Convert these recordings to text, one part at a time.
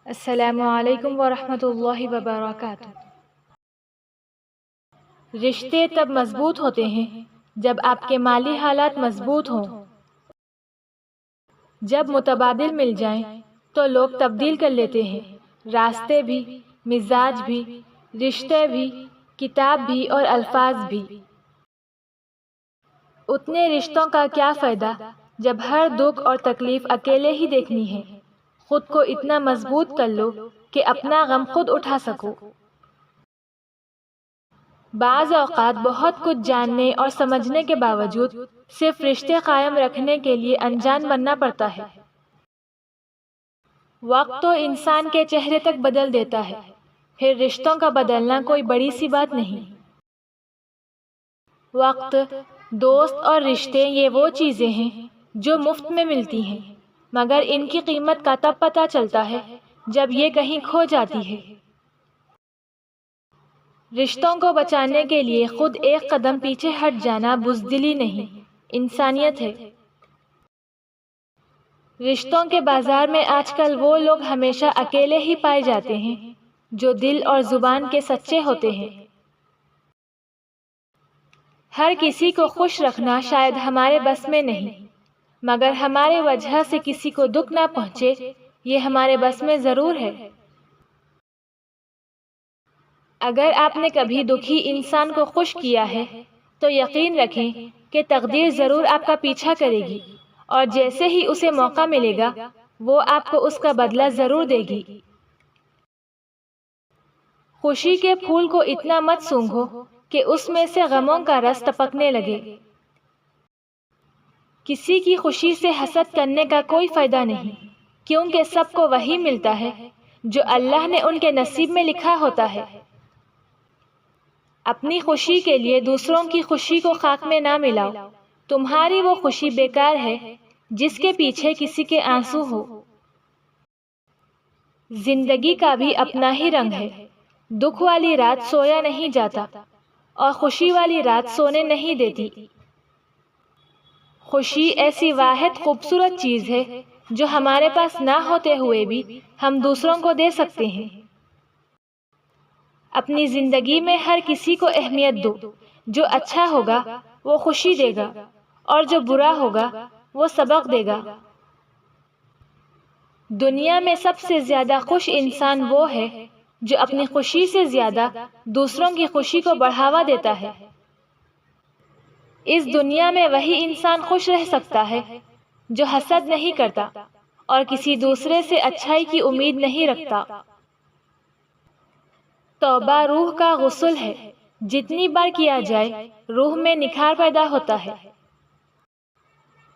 السلام علیکم ورحمۃ اللہ وبرکاتہ۔ رشتے تب مضبوط ہوتے ہیں جب آپ کے مالی حالات مضبوط ہوں۔ جب متبادل مل جائیں تو لوگ تبدیل کر لیتے ہیں، راستے بھی، مزاج بھی، رشتے بھی، کتاب بھی اور الفاظ بھی۔ اتنے رشتوں کا کیا فائدہ جب ہر دکھ اور تکلیف اکیلے ہی دیکھنی ہے۔ خود کو اتنا مضبوط کر لو کہ اپنا غم خود اٹھا سکو۔ بعض اوقات بہت کچھ جاننے اور سمجھنے کے باوجود صرف رشتے قائم رکھنے کے لیے انجان بننا پڑتا ہے۔ وقت تو انسان کے چہرے تک بدل دیتا ہے، پھر رشتوں کا بدلنا کوئی بڑی سی بات نہیں۔ وقت، دوست اور رشتے یہ وہ چیزیں ہیں جو مفت میں ملتی ہیں، مگر ان کی قیمت کا تب پتہ چلتا ہے جب یہ کہیں کھو جاتی ہے۔ رشتوں کو بچانے کے لیے خود ایک قدم پیچھے ہٹ جانا بزدلی نہیں، انسانیت ہے۔ رشتوں کے بازار میں آج کل وہ لوگ ہمیشہ اکیلے ہی پائے جاتے ہیں جو دل اور زبان کے سچے ہوتے ہیں۔ ہر کسی کو خوش رکھنا شاید ہمارے بس میں نہیں، مگر ہمارے وجہ سے کسی کو دکھ نہ پہنچے یہ ہمارے بس میں ضرور ہے۔ اگر آپ نے کبھی دکھی انسان کو خوش کیا ہے تو یقین رکھیں کہ تقدیر ضرور آپ کا پیچھا کرے گی، اور جیسے ہی اسے موقع ملے گا وہ آپ کو اس کا بدلہ ضرور دے گی۔ خوشی کے پھول کو اتنا مت سونگھو کہ اس میں سے غموں کا رس ٹپکنے لگے۔ کسی کی خوشی سے حسد کرنے کا کوئی فائدہ نہیں، کیونکہ سب کو وہی ملتا ہے جو اللہ نے ان کے نصیب میں لکھا ہوتا ہے۔ اپنی خوشی کے لیے دوسروں کی خوشی کو خاک میں نہ ملاؤ، تمہاری وہ خوشی بیکار ہے جس کے پیچھے کسی کے آنسو ہو۔ زندگی کا بھی اپنا ہی رنگ ہے، دکھ والی رات سویا نہیں جاتا اور خوشی والی رات سونے نہیں دیتی۔ خوشی ایسی واحد خوبصورت چیز ہے جو ہمارے پاس نہ ہوتے ہوئے بھی ہم دوسروں کو دے سکتے ہیں۔ اپنی زندگی میں ہر کسی کو اہمیت دو، جو اچھا ہوگا وہ خوشی دے گا اور جو برا ہوگا وہ سبق دے گا۔ دنیا میں سب سے زیادہ خوش انسان وہ ہے جو اپنی خوشی سے زیادہ دوسروں کی خوشی کو بڑھاوا دیتا ہے۔ اس دنیا میں وہی انسان خوش رہ سکتا ہے جو حسد نہیں کرتا اور کسی دوسرے سے اچھائی کی امید نہیں رکھتا۔ توبہ روح کا غسل ہے، جتنی بار کیا جائے روح میں نکھار پیدا ہوتا ہے۔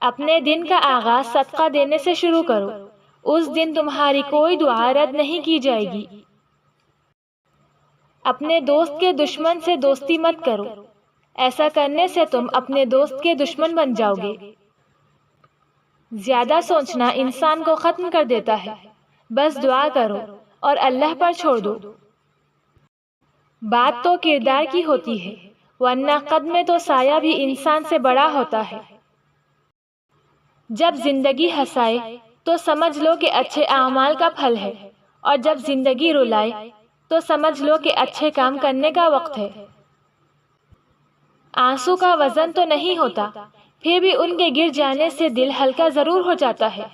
اپنے دن کا آغاز صدقہ دینے سے شروع کرو، اس دن تمہاری کوئی دعا رد نہیں کی جائے گی۔ اپنے دوست کے دشمن سے دوستی مت کرو، ایسا کرنے سے تم اپنے دوست کے دشمن بن جاؤ گے۔ زیادہ سوچنا انسان کو ختم کر دیتا ہے، بس دعا کرو اور اللہ پر چھوڑ دو۔ بات تو کردار کی ہوتی ہے، ورنہ قد میں تو سایہ بھی انسان سے بڑا ہوتا ہے۔ جب زندگی ہنسائے تو سمجھ لو کہ اچھے اعمال کا پھل ہے، اور جب زندگی رلائے تو سمجھ لو کہ اچھے کام کرنے کا وقت ہے۔ آنسو کا وزن تو نہیں ہوتا، پھر بھی ان کے گر جانے سے دل ہلکا ضرور ہو جاتا ہے۔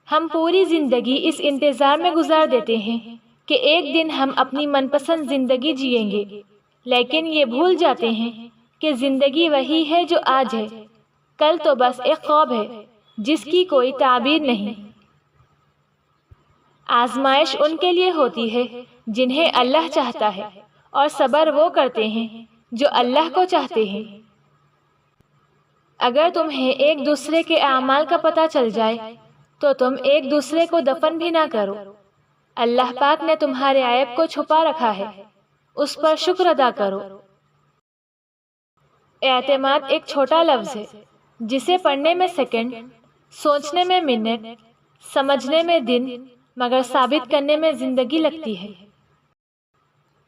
ہم پوری زندگی اس انتظار میں گزار دیتے ہیں کہ ایک دن ہم اپنی من پسند زندگی جئیں گے، لیکن یہ بھول جاتے ہیں کہ زندگی وہی ہے جو آج ہے، کل تو بس ایک خواب ہے جس کی کوئی تعبیر نہیں۔ آزمائش ان کے لیے ہوتی ہے جنہیں اللہ چاہتا ہے، اور صبر وہ کرتے ہیں جو اللہ کو چاہتے ہیں۔ اگر تمہیں ایک دوسرے کے اعمال کا پتہ چل جائے تو تم ایک دوسرے کو دفن بھی نہ کرو۔ اللہ پاک نے تمہارے عیب کو چھپا رکھا ہے، اس پر شکر ادا کرو۔ اعتماد ایک چھوٹا لفظ ہے جسے پڑھنے میں سیکنڈ، سوچنے میں منٹ، سمجھنے میں دن، مگر ثابت کرنے میں زندگی لگتی ہے۔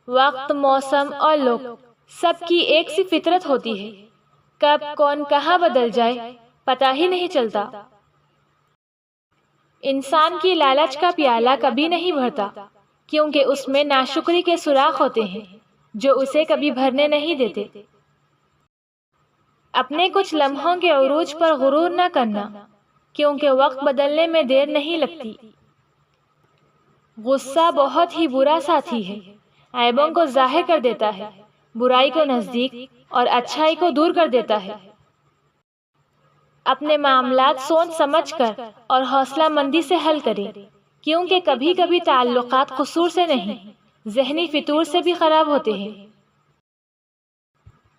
وقت، موسم اور لوگ سب کی ایک سی فطرت ہوتی ہے، کب کون کہاں بدل جائے پتہ ہی نہیں چلتا۔ انسان کی لالچ کا پیالہ کبھی نہیں بھرتا، کیونکہ اس میں ناشکری کے سوراخ ہوتے ہیں جو اسے کبھی بھرنے نہیں دیتے۔ اپنے کچھ لمحوں کے عروج پر غرور نہ کرنا، کیونکہ وقت بدلنے میں دیر نہیں لگتی۔ غصہ بہت ہی برا ساتھی ہے، عیبوں کو ظاہر کر دیتا ہے، برائی کو نزدیک اور اچھائی کو دور کر دیتا ہے۔ اپنے معاملات سوچ سمجھ کر اور حوصلہ مندی سے حل کریں، کیونکہ کبھی کبھی تعلقات قصور سے نہیں، ذہنی فطور سے بھی خراب ہوتے ہیں۔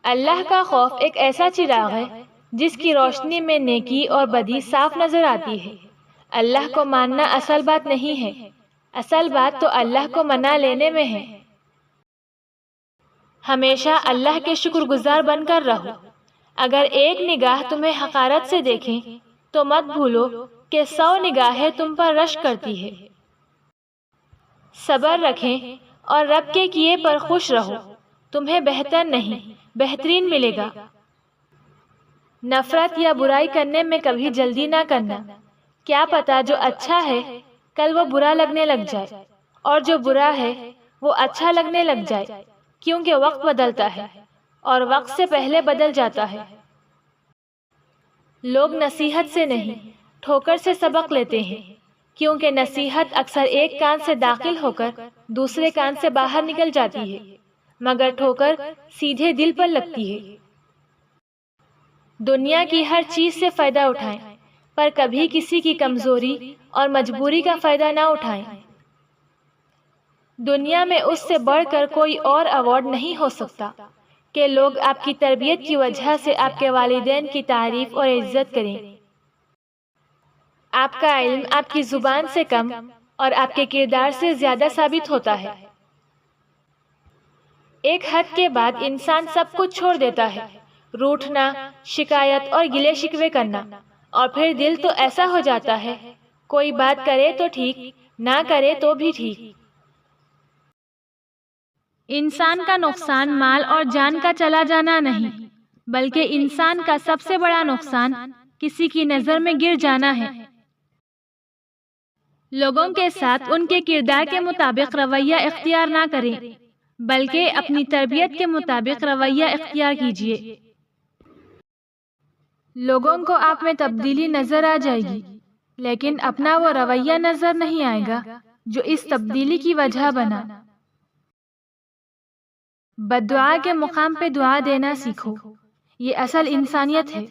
اللہ کا خوف ایک ایسا چراغ ہے جس کی روشنی میں نیکی اور بدی صاف نظر آتی ہے۔ اللہ کو ماننا اصل بات نہیں ہے، اصل بات تو اللہ کو منا لینے میں ہے۔ ہمیشہ اللہ کے شکر گزار بن کر رہو۔ اگر ایک نگاہ تمہیں حقارت سے دیکھیں تو مت بھولو کہ 100 نگاہیں تم پر رشک کرتی ہے۔ صبر رکھیں اور رب کے کیے پر خوش رہو، تمہیں بہتر نہیں بہترین ملے گا۔ نفرت یا برائی کرنے میں کبھی جلدی نہ کرنا، کیا پتا جو اچھا ہے کل وہ برا لگنے لگ جائے، اور جو برا ہے وہ اچھا لگنے لگ جائے، کیونکہ وقت بدلتا ہے اور وقت سے پہلے بدل جاتا ہے۔ لوگ نصیحت سے نہیں ٹھوکر سے سبق لیتے ہیں، کیونکہ نصیحت اکثر ایک کان سے داخل ہو کر دوسرے کان سے باہر نکل جاتی ہے، مگر ٹھوکر سیدھے دل پر لگتی ہے۔ دنیا کی ہر چیز سے فائدہ اٹھائیں، پر کبھی کسی کی کمزوری اور مجبوری کا فائدہ نہ اٹھائیں۔ دنیا میں اس سے بڑھ کر کوئی اور ایوارڈ نہیں ہو سکتا کہ لوگ آپ کی تربیت کی وجہ سے آپ کے والدین کی تعریف اور عزت کریں۔ آپ کا علم آپ کی زبان سے کم اور آپ کے کردار سے زیادہ ثابت ہوتا ہے۔ ایک حد کے بعد انسان سب کچھ چھوڑ دیتا ہے، روٹھنا، شکایت اور گلے شکوے کرنا، اور پھر دل تو ایسا ہو جاتا ہے، کوئی بات کرے تو ٹھیک، نہ کرے تو بھی ٹھیک۔ انسان کا نقصان مال اور جان کا چلا جانا نہیں، بلکہ انسان کا سب سے بڑا نقصان کسی کی نظر میں گر جانا ہے۔ لوگوں کے ساتھ ان کے کردار کے مطابق رویہ اختیار نہ کریں، بلکہ اپنی تربیت کے مطابق رویہ اختیار کیجیے۔ لوگوں کو آپ میں تبدیلی نظر آ جائے گی، لیکن اپنا وہ رویہ نظر نہیں آئے گا جو اس تبدیلی کی وجہ بنا۔ بد دعا کے مقام پہ دعا دینا سیکھو، یہ اصل انسانیت ہے۔